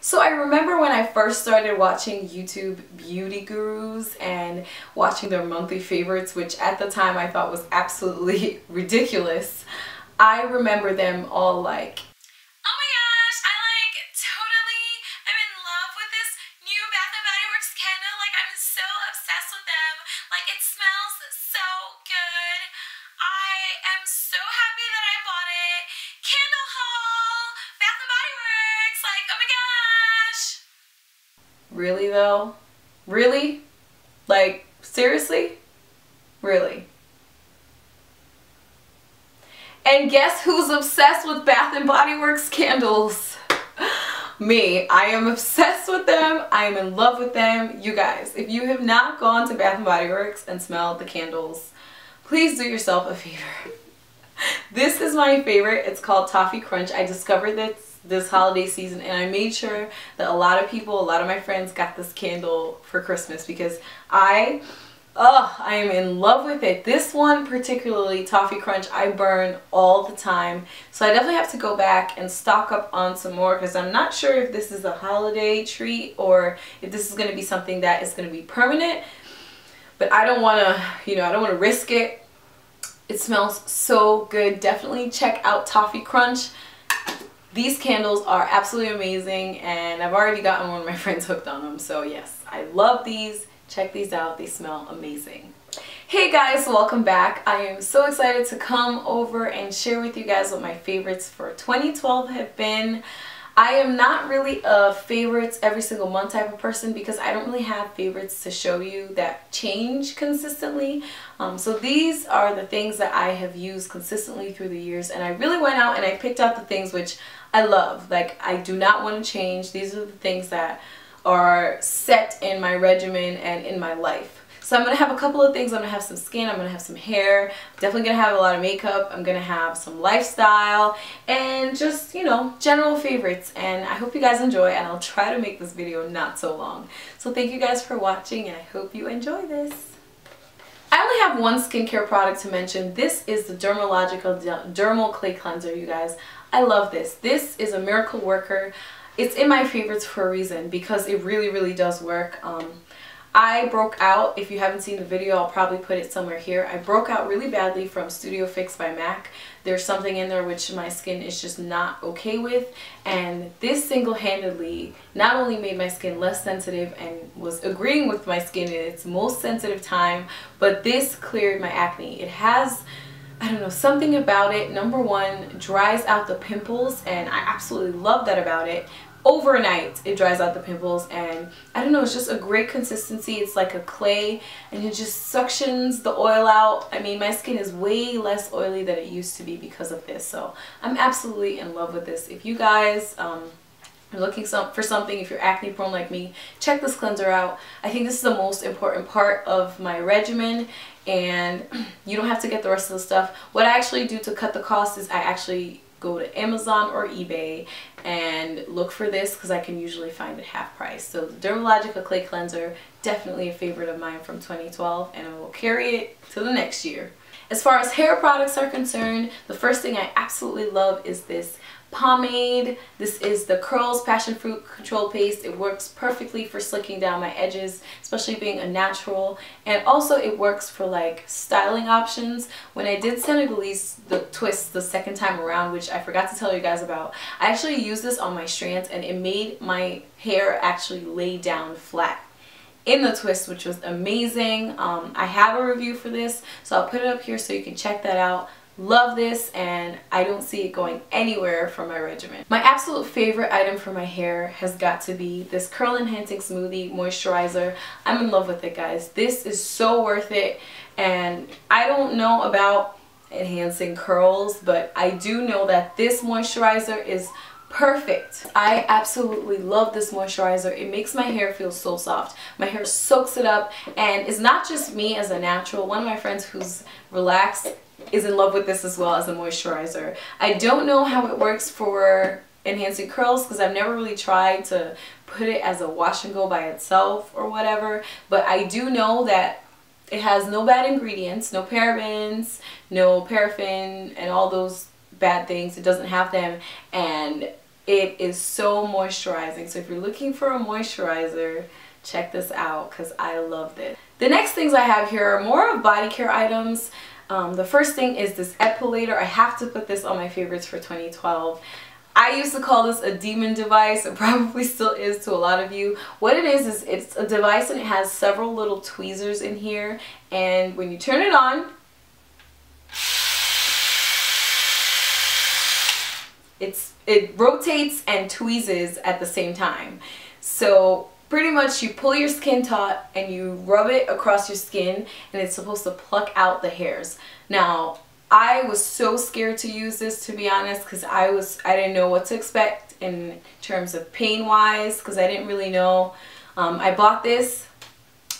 So I remember when I first started watching YouTube beauty gurus and watching their monthly favorites, which at the time I thought was absolutely ridiculous. I remember them all like, oh my gosh, totally am in love with this new Bath & Body Works candle. I'm so obsessed with them. It smells so good. I am so happy that I bought it. Candle haul, Bath & Body Works. Oh my gosh. really though? Really? Seriously? Really? And guess who's obsessed with Bath & Body Works candles? Me. I am obsessed with them. I am in love with them. You guys, if you have not gone to Bath & Body Works and smelled the candles, please do yourself a favor. This is my favorite. It's called Toffee Crunch. I discovered this holiday season, and I made sure that a lot of my friends got this candle for Christmas because I am in love with it. This one particularly, Toffee Crunch, I burn all the time. So I definitely have to go back and stock up on some more because I'm not sure if this is a holiday treat or if this is going to be something that is going to be permanent. But I don't want to, I don't want to risk it. It smells so good. Definitely check out Toffee Crunch. These candles are absolutely amazing, and I've already gotten one of my friends hooked on them. So yes, I love these. Check these out. They smell amazing. Hey guys, welcome back. I am so excited to come over and share with you guys what my favorites for 2012 have been. I am not really a favorites every single month type of person because I don't really have favorites to show you that change consistently. So these are the things that I have used consistently through the years, and I really went out and I picked out the things which I love. I do not want to change. These are the things that are set in my regimen and in my life. So I'm going to have a couple of things. I'm going to have some skin, I'm going to have some hair, definitely going to have a lot of makeup, I'm going to have some lifestyle, and just, general favorites. And I hope you guys enjoy, and I'll try to make this video not so long. So thank you guys for watching, and I hope you enjoy this. I only have one skincare product to mention. This is the Dermalogica Dermal Clay Cleanser, you guys. I love this. This is a miracle worker. It's in my favorites for a reason because it really, really does work. I broke out. If you haven't seen the video, I'll probably put it somewhere here. I broke out really badly from Studio Fix by MAC. There's something in there which my skin is just not okay with, and this single-handedly not only made my skin less sensitive and was agreeing with my skin in its most sensitive time, but this cleared my acne. It has, I don't know, something about it. Number one, dries out the pimples, and I absolutely love that about it. Overnight it dries out the pimples, and I don't know, it's just a great consistency. It's like a clay, and it just suctions the oil out. I mean, my skin is way less oily than it used to be because of this, so I'm absolutely in love with this. If you guys are looking for something, if you're acne prone like me, check this cleanser out. I think this is the most important part of my regimen, and you don't have to get the rest of the stuff. What I actually do to cut the cost is I actually go to Amazon or eBay and look for this because I can usually find it half price. So the Dermalogica Clay Cleanser, definitely a favorite of mine from 2012, and I will carry it to the next year. As far as hair products are concerned, the first thing I absolutely love is this pomade. This is the Curls Passion Fruit Control Paste. It works perfectly for slicking down my edges, especially being a natural, and also it works for styling options. When I did Senegalese, the twist the second time around, which I forgot to tell you guys about, I actually used this on my strands, and it made my hair actually lay down flat in the twist, which was amazing. I have a review for this, so I'll put it up here so you can check that out. Love this, and I don't see it going anywhere from my regimen. My absolute favorite item for my hair has got to be this Curl Enhancing Smoothie Moisturizer. I'm in love with it, guys. This is so worth it, and I don't know about enhancing curls, but I do know that this moisturizer is perfect. I absolutely love this moisturizer. It makes my hair feel so soft. My hair soaks it up, and it's not just me as a natural. One of my friends who's relaxed is in love with this as well as a moisturizer. I don't know how it works for enhancing curls because I've never really tried to put it as a wash and go by itself or whatever, but I do know that it has no bad ingredients, no parabens, no paraffin, and all those bad things. It doesn't have them, and It is so moisturizing. So if you're looking for a moisturizer, check this out because I love this. The next things I have here are more of body care items. The first thing is this epilator. I have to put this on my favorites for 2012. I used to call this a demon device. It probably still is to a lot of you. What it is it's a device and it has several little tweezers in here. And when you turn it on, it rotates and tweezes at the same time. So pretty much you pull your skin taut and you rub it across your skin and it's supposed to pluck out the hairs. Now, I was so scared to use this, to be honest, because I didn't know what to expect in terms of pain wise, because I didn't really know. I bought this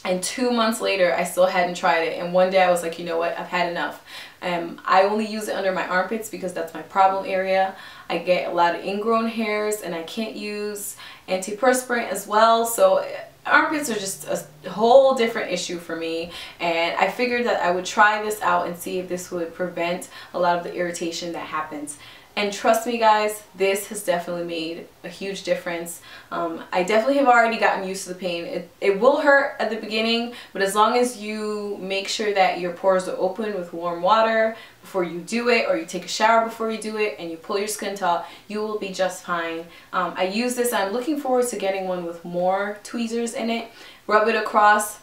and 2 months later I still hadn't tried it, and one day I was like, you know what, I've had enough. I only use it under my armpits because that's my problem area. I get a lot of ingrown hairs and I can't use antiperspirant as well, so armpits are just a whole different issue for me, and I figured that I would try this out and see if this would prevent a lot of the irritation that happens. And trust me guys, this has definitely made a huge difference. I definitely have already gotten used to the pain. It will hurt at the beginning, but as long as you make sure that your pores are open with warm water before you do it, or you take a shower before you do it, and you pull your skin taut, you will be just fine. I use this. I'm looking forward to getting one with more tweezers in it. Rub it across.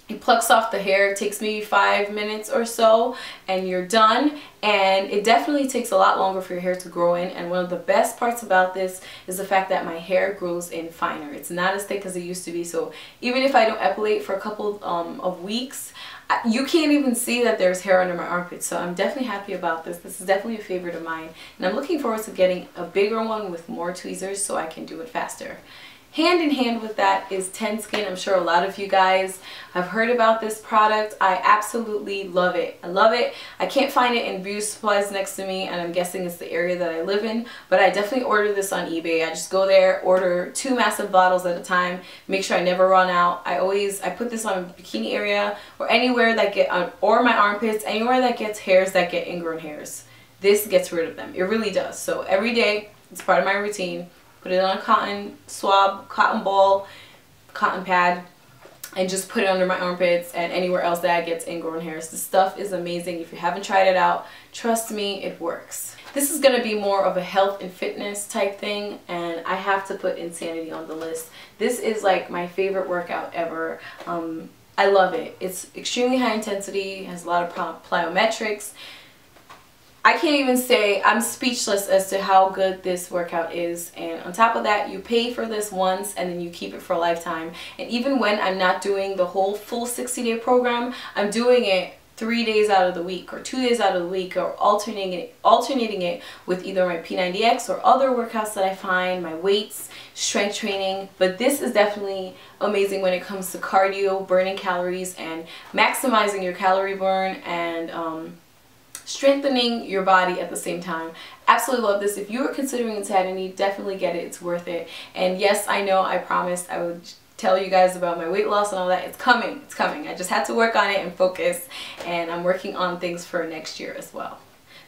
It plucks off the hair. It takes maybe 5 minutes or so and you're done. And it definitely takes a lot longer for your hair to grow in. And one of the best parts about this is the fact that my hair grows in finer. It's not as thick as it used to be. So even if I don't epilate for a couple of weeks, you can't even see that there's hair under my armpits. So I'm definitely happy about this. This is definitely a favorite of mine. And I'm looking forward to getting a bigger one with more tweezers so I can do it faster. Hand in hand with that is TenSkin. I'm sure a lot of you guys have heard about this product. I absolutely love it. I love it. I can't find it in beauty supplies next to me, and I'm guessing it's the area that I live in, but I definitely order this on eBay. I just go there, order 2 massive bottles at a time, make sure I never run out. I put this on a bikini area or anywhere that or my armpits, anywhere that gets hairs that get ingrown hairs. This gets rid of them. It really does. So every day, it's part of my routine. Put it on a cotton swab, cotton ball, cotton pad, and just put it under my armpits and anywhere else that gets ingrown hairs. This stuff is amazing. If you haven't tried it out, trust me, it works. This is going to be more of a health and fitness type thing, and I have to put Insanity on the list. This is like my favorite workout ever. I love it. It's extremely high intensity, has a lot of plyometrics. I can't even say, I'm speechless as to how good this workout is. And on top of that, you pay for this once and then you keep it for a lifetime. And even when I'm not doing the whole full 60-day program, I'm doing it 3 days out of the week or 2 days out of the week, or alternating it with either my P90X or other workouts that I find, my weights, strength training. But this is definitely amazing when it comes to cardio, burning calories, and maximizing your calorie burn, and strengthening your body at the same time. Absolutely love this. If you are considering Insanity, definitely get it. It's worth it. And yes, I know I promised I would tell you guys about my weight loss and all that. It's coming. It's coming. I just had to work on it and focus, and I'm working on things for next year as well.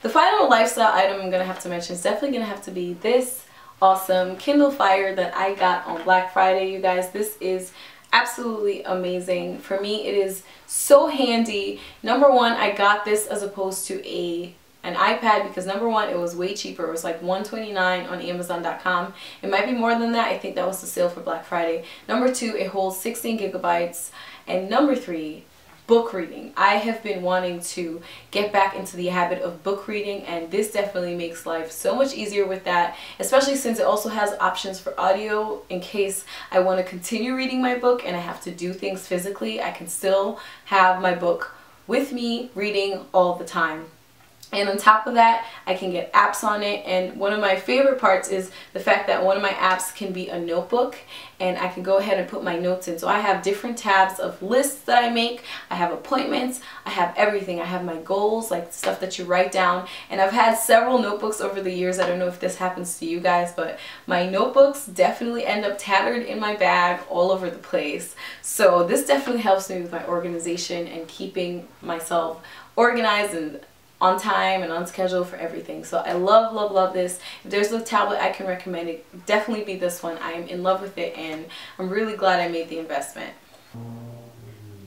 The final lifestyle item I'm going to have to mention is definitely going to have to be this awesome Kindle Fire that I got on Black Friday, you guys. This is absolutely amazing. For me, it is so handy. Number one, I got this as opposed to an iPad because number one, it was way cheaper. It was like $129 on Amazon.com. It might be more than that. I think that was the sale for Black Friday. Number two, it holds 16 gigabytes. And number three, book reading. I have been wanting to get back into the habit of book reading, and this definitely makes life so much easier with that, especially since it also has options for audio in case I want to continue reading my book and I have to do things physically. I can still have my book with me reading all the time. And on top of that, I can get apps on it, and one of my favorite parts is the fact that one of my apps can be a notebook, and I can go ahead and put my notes in. So I have different tabs of lists that I make, I have appointments, I have everything. I have my goals, like stuff that you write down, and I've had several notebooks over the years. I don't know if this happens to you guys, but my notebooks definitely end up tattered in my bag all over the place. So this definitely helps me with my organization and keeping myself organized and on time and on schedule for everything. So I love, love, love this. If there's a tablet I can recommend, it definitely be this one. I am in love with it and I'm really glad I made the investment.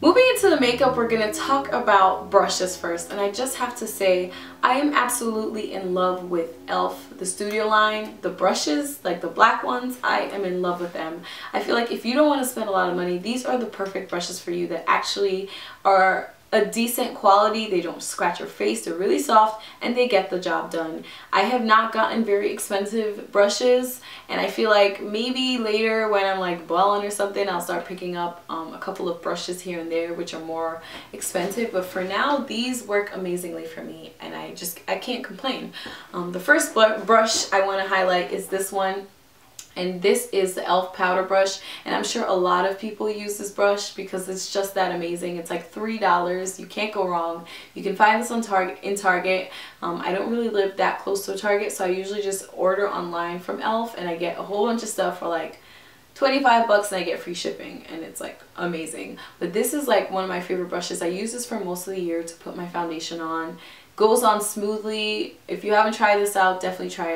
Moving into the makeup, we're going to talk about brushes first, and I just have to say I am absolutely in love with e.l.f. the studio line. The brushes, like the black ones, I am in love with them. I feel like if you don't want to spend a lot of money, these are the perfect brushes for you that actually are a decent quality. They don't scratch your face, they're really soft, and they get the job done. I have not gotten very expensive brushes, and I feel like maybe later when I'm like balling or something, I'll start picking up a couple of brushes here and there which are more expensive, but for now these work amazingly for me and I can't complain. The first brush I want to highlight is this one. And this is the e.l.f. powder brush, and I'm sure a lot of people use this brush because it's just that amazing. It's like $3. You can't go wrong. You can find this on Target. I don't really live that close to a Target, so I usually just order online from e.l.f. and I get a whole bunch of stuff for like 25 bucks and I get free shipping, and it's like amazing. But this is like one of my favorite brushes. I use this for most of the year to put my foundation on. Goes on smoothly. If you haven't tried this out, definitely try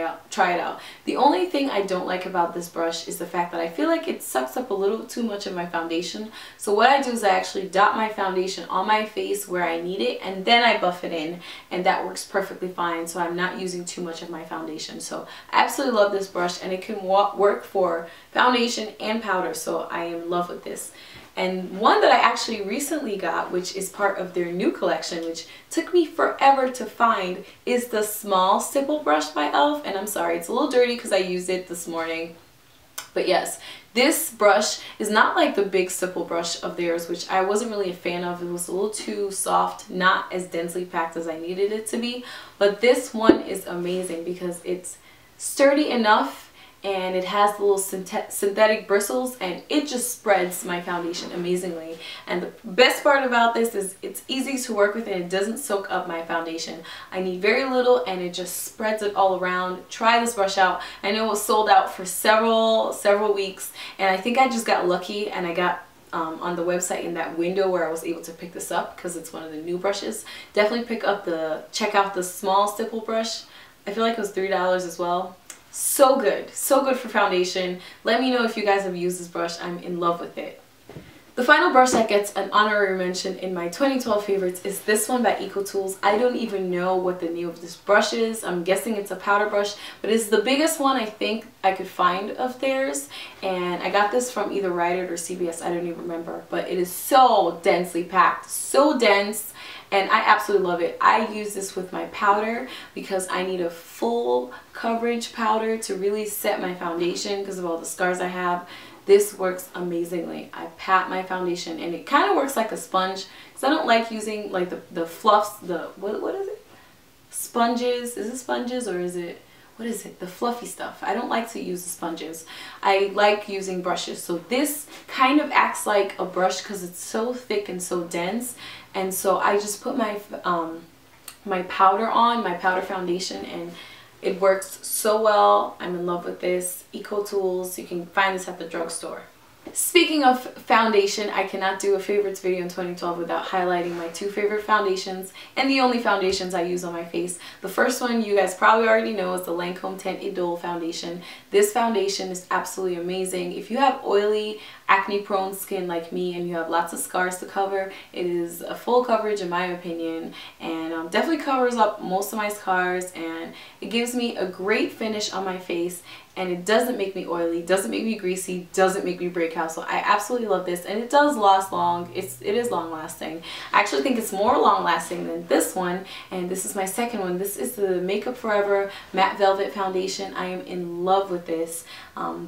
it out. The only thing I don't like about this brush is the fact that I feel like it sucks up a little too much of my foundation. So what I do is I actually dot my foundation on my face where I need it, and then I buff it in, and that works perfectly fine. So I'm not using too much of my foundation. So I absolutely love this brush, and it can work for foundation and powder. So I am in love with this. And one that I actually recently got, which is part of their new collection, which took me forever to find, is the small stipple brush by e.l.f. And I'm sorry, it's a little dirty because I used it this morning. But yes, this brush is not like the big stipple brush of theirs, which I wasn't really a fan of. It was a little too soft, not as densely packed as I needed it to be. But this one is amazing because it's sturdy enough, and it has the little synthetic bristles, and it just spreads my foundation amazingly. And the best part about this is it's easy to work with and it doesn't soak up my foundation. I need very little and it just spreads it all around. Try this brush out. I know it was sold out for several weeks, and I think I just got lucky and I got on the website in that window where I was able to pick this up because it's one of the new brushes. Definitely check out the small stipple brush. I feel like it was $3 as well. So good for foundation. Let me know if you guys have used this brush. I'm in love with it. The final brush that gets an honorary mention in my 2012 favorites is this one by EcoTools. I don't even know what the name of this brush is. I'm guessing it's a powder brush, but it's the biggest one I think I could find of theirs. And I got this from either Rite Aid or CVS, I don't even remember. But it is so densely packed, so dense. And I absolutely love it. I use this with my powder because I need a full coverage powder to really set my foundation because of all the scars I have. This works amazingly. I pat my foundation and it kind of works like a sponge because I don't like using like the fluffs, what is it? Sponges. Is it sponges or is it, what is it? The fluffy stuff. I don't like to use the sponges. I like using brushes. So this kind of acts like a brush because it's so thick and so dense. And so I just put my my powder on, my powder foundation, and it works so well. I'm in love with this. EcoTools. You can find this at the drugstore. Speaking of foundation, I cannot do a favorites video in 2012 without highlighting my two favorite foundations and the only foundations I use on my face. The first one you guys probably already know is the Lancome Teint Idole foundation. This foundation is absolutely amazing. If you have oily, acne prone skin like me and you have lots of scars to cover, it is a full coverage in my opinion, and definitely covers up most of my scars, and it gives me a great finish on my face, and it doesn't make me oily, doesn't make me greasy, doesn't make me break out. So I absolutely love this, and it does last long. It is long lasting. I actually think it's more long lasting than this one, and this is my second one. This is the Makeup Forever Matte Velvet Foundation. I am in love with this.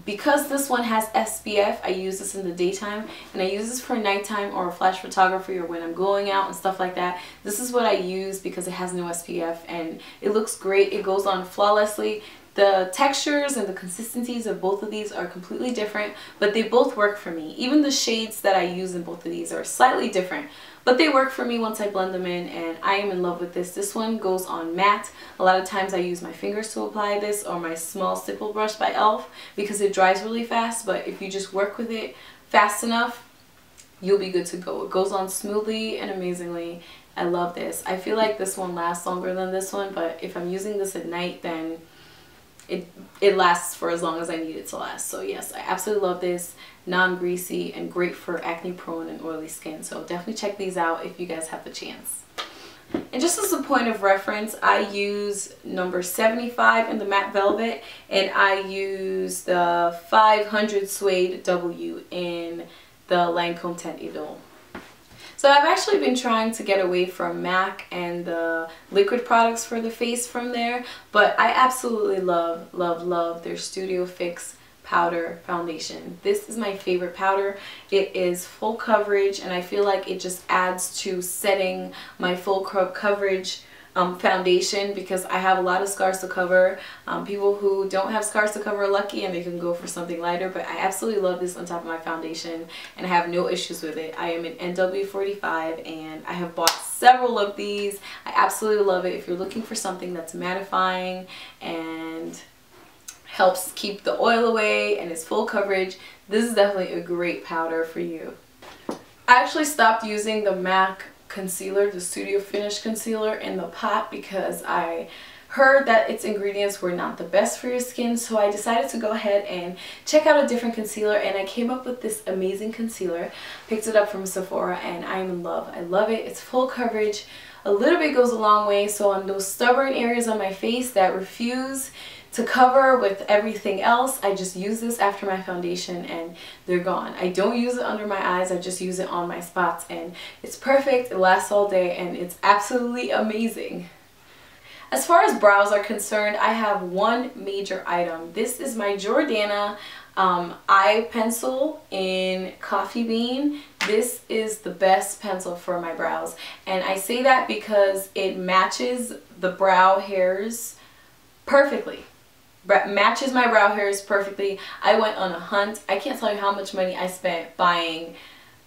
Because this one has SPF, I use this in the daytime, and I use this for nighttime or flash photography or when I'm going out and stuff like that. This is what I use because it has no SPF and it looks great. It goes on flawlessly. The textures and the consistencies of both of these are completely different, but they both work for me. Even the shades that I use in both of these are slightly different, but they work for me once I blend them in, and I am in love with this. This one goes on matte. A lot of times I use my fingers to apply this, or my small stipple brush by e.l.f. because it dries really fast, but if you just work with it fast enough, you'll be good to go. It goes on smoothly and amazingly. I love this. I feel like this one lasts longer than this one, but if I'm using this at night, then it lasts for as long as I need it to last. So yes, I absolutely love this. Non-greasy and great for acne prone and oily skin. So definitely check these out if you guys have the chance. And just as a point of reference, I use number 75 in the matte velvet, and I use the 500 suede W in the Lancome Teint Idole. So I've actually been trying to get away from MAC and the liquid products for the face from there, but I absolutely love, love, love their Studio Fix powder foundation. This is my favorite powder. It is full coverage, and I feel like it just adds to setting my full coverage foundation, because I have a lot of scars to cover. People who don't have scars to cover are lucky and they can go for something lighter, but I absolutely love this on top of my foundation and I have no issues with it. I am an NW45 and I have bought several of these. I absolutely love it. If you're looking for something that's mattifying and helps keep the oil away and is full coverage, this is definitely a great powder for you. I actually stopped using the MAC concealer, the Studio Finish concealer in the pot, because I heard that its ingredients were not the best for your skin, so I decided to go ahead and check out a different concealer, and I came up with this amazing concealer. Picked it up from Sephora and I'm in love. I love it. It's full coverage. A little bit goes a long way, so on those stubborn areas on my face that refuse to cover with everything else, I just use this after my foundation and they're gone. I don't use it under my eyes, I just use it on my spots, and it's perfect. It lasts all day and it's absolutely amazing. As far as brows are concerned, I have one major item. This is my Jordana eye pencil in Coffee Bean. This is the best pencil for my brows, and I say that because it matches the brow hairs perfectly. Matches my brow hairs perfectly. I went on a hunt. I can't tell you how much money I spent buying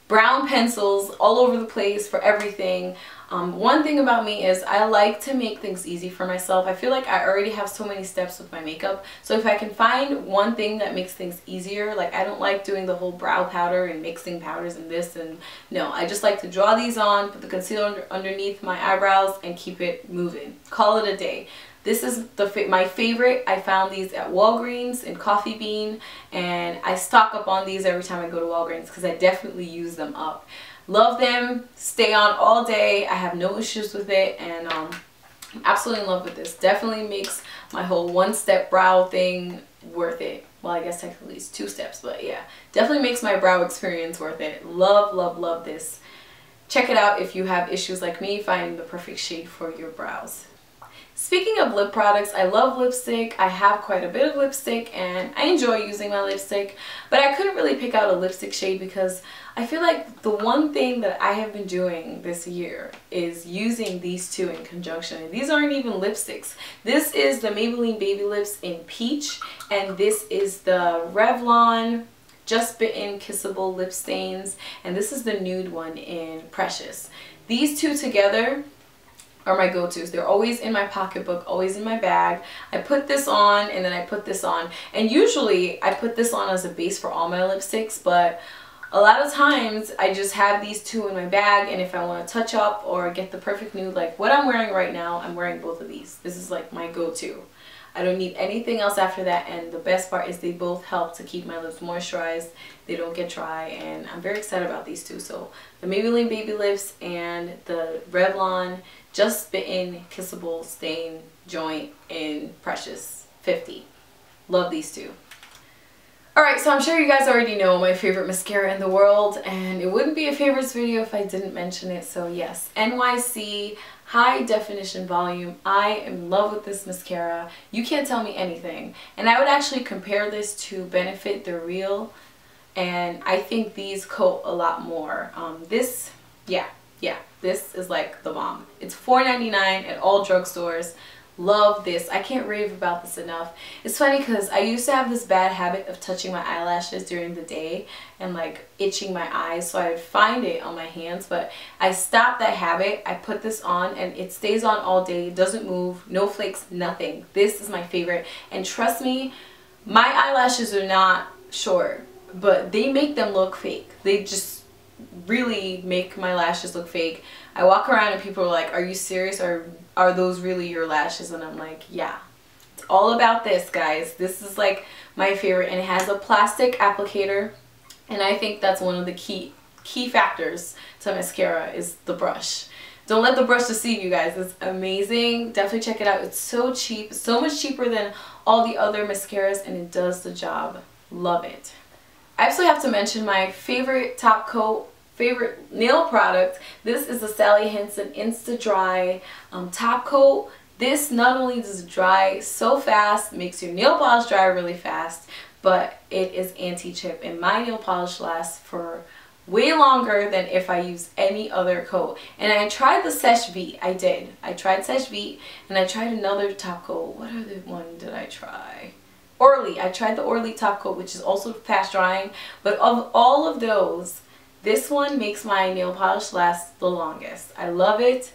brown pencils all over the place for everything. One thing about me is I like to make things easy for myself. I feel like I already have so many steps with my makeup, so if I can find one thing that makes things easier, like I don't like doing the whole brow powder and mixing powders and this and no, I just like to draw these on, put the concealer underneath my eyebrows and keep it moving. Call it a day. This is my favorite. I found these at Walgreens in Coffee Bean, and I stock up on these every time I go to Walgreens because I definitely use them up. Love them. Stay on all day. I have no issues with it, and I'm absolutely in love with this. Definitely makes my whole one-step brow thing worth it. Well, I guess technically it's 2 steps, but yeah. Definitely makes my brow experience worth it. Love, love, love this. Check it out if you have issues like me finding the perfect shade for your brows. Speaking of lip products, I love lipstick. I have quite a bit of lipstick and I enjoy using my lipstick, but I couldn't really pick out a lipstick shade because I feel like the one thing that I have been doing this year is using these two in conjunction. These aren't even lipsticks. This is the Maybelline Baby Lips in Peach, and this is the Revlon Just Bitten Kissable Lip Stains, and this is the nude one in Precious. These two together are my go-tos. They're always in my pocketbook, always in my bag. I put this on and then I put this on, and usually I put this on as a base for all my lipsticks, but a lot of times I just have these two in my bag, and if I want to touch up or get the perfect nude like what I'm wearing right now, I'm wearing both of these. This is like my go-to. I don't need anything else after that, and the best part is they both help to keep my lips moisturized. They don't get dry, and I'm very excited about these two. So the Maybelline Baby Lips and the Revlon Just Bitten Kissable Stain Joint in Precious 50. Love these two. Alright, so I'm sure you guys already know my favorite mascara in the world, and it wouldn't be a favorites video if I didn't mention it. So yes, NYC High Definition Volume. I am in love with this mascara. You can't tell me anything. And I would actually compare this to Benefit The Real, and I think these coat a lot more. This is like the bomb. It's $4.99 at all drugstores. Love this. I can't rave about this enough. It's funny because I used to have this bad habit of touching my eyelashes during the day and like itching my eyes, so I would find it on my hands, but I stopped that habit. I put this on and it stays on all day. It doesn't move, no flakes, nothing. This is my favorite, and trust me, my eyelashes are not short, but they make them look fake. They just really make my lashes look fake. I walk around and people are like, are you serious? Are those really your lashes? And I'm like, yeah. It's all about this, guys. This is like my favorite, and it has a plastic applicator, and I think that's one of the key factors to mascara is the brush. Don't let the brush deceive you guys. It's amazing. Definitely check it out. It's so cheap, so much cheaper than all the other mascaras, and it does the job. Love it. I also have to mention my favorite top coat, favorite nail product. This is the Sally Hansen Insta Dry top coat. This not only does it dry so fast, makes your nail polish dry really fast, but it is anti-chip, and my nail polish lasts for way longer than if I use any other coat. And I tried the Seche Vite. I tried Seche Vite, and I tried another top coat. What other one did I try? Orly. I tried the Orly top coat, which is also fast drying. But of all of those, this one makes my nail polish last the longest. I love it.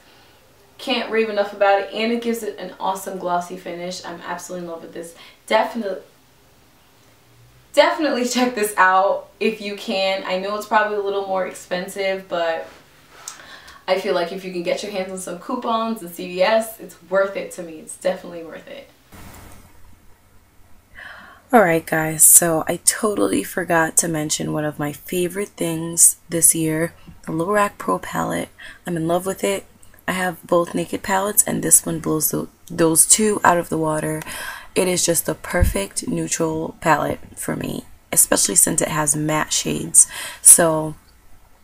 Can't rave enough about it, and it gives it an awesome glossy finish. I'm absolutely in love with this. Definitely check this out if you can. I know it's probably a little more expensive, but I feel like if you can get your hands on some coupons and CVS, it's worth it to me. It's definitely worth it. Alright guys, so I totally forgot to mention one of my favorite things this year, the Lorac Pro palette. I'm in love with it. I have both Naked palettes, and this one blows those two out of the water. It is just the perfect neutral palette for me, especially since it has matte shades. So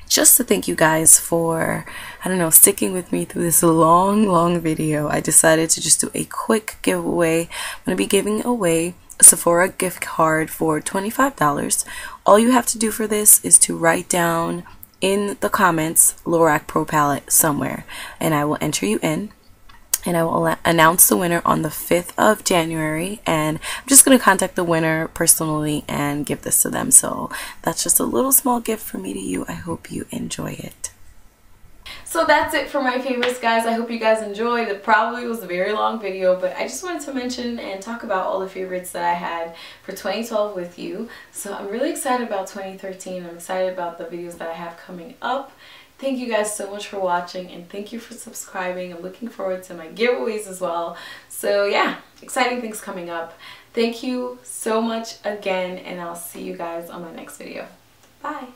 just to thank you guys for, I don't know, sticking with me through this long video, I decided to just do a quick giveaway. I'm going to be giving away a Sephora gift card for $25. All you have to do for this is to write down in the comments Lorac Pro palette somewhere, and I will enter you in. And I will announce the winner on the 5th of January, and I'm just going to contact the winner personally and give this to them. So that's just a little small gift from me to you. I hope you enjoy it. So that's it for my favorites, guys. I hope you guys enjoyed. It probably was a very long video, but I just wanted to mention and talk about all the favorites that I had for 2012 with you. So I'm really excited about 2013. I'm excited about the videos that I have coming up. Thank you guys so much for watching, and thank you for subscribing. I'm looking forward to my giveaways as well. So yeah, exciting things coming up. Thank you so much again, and I'll see you guys on my next video. Bye.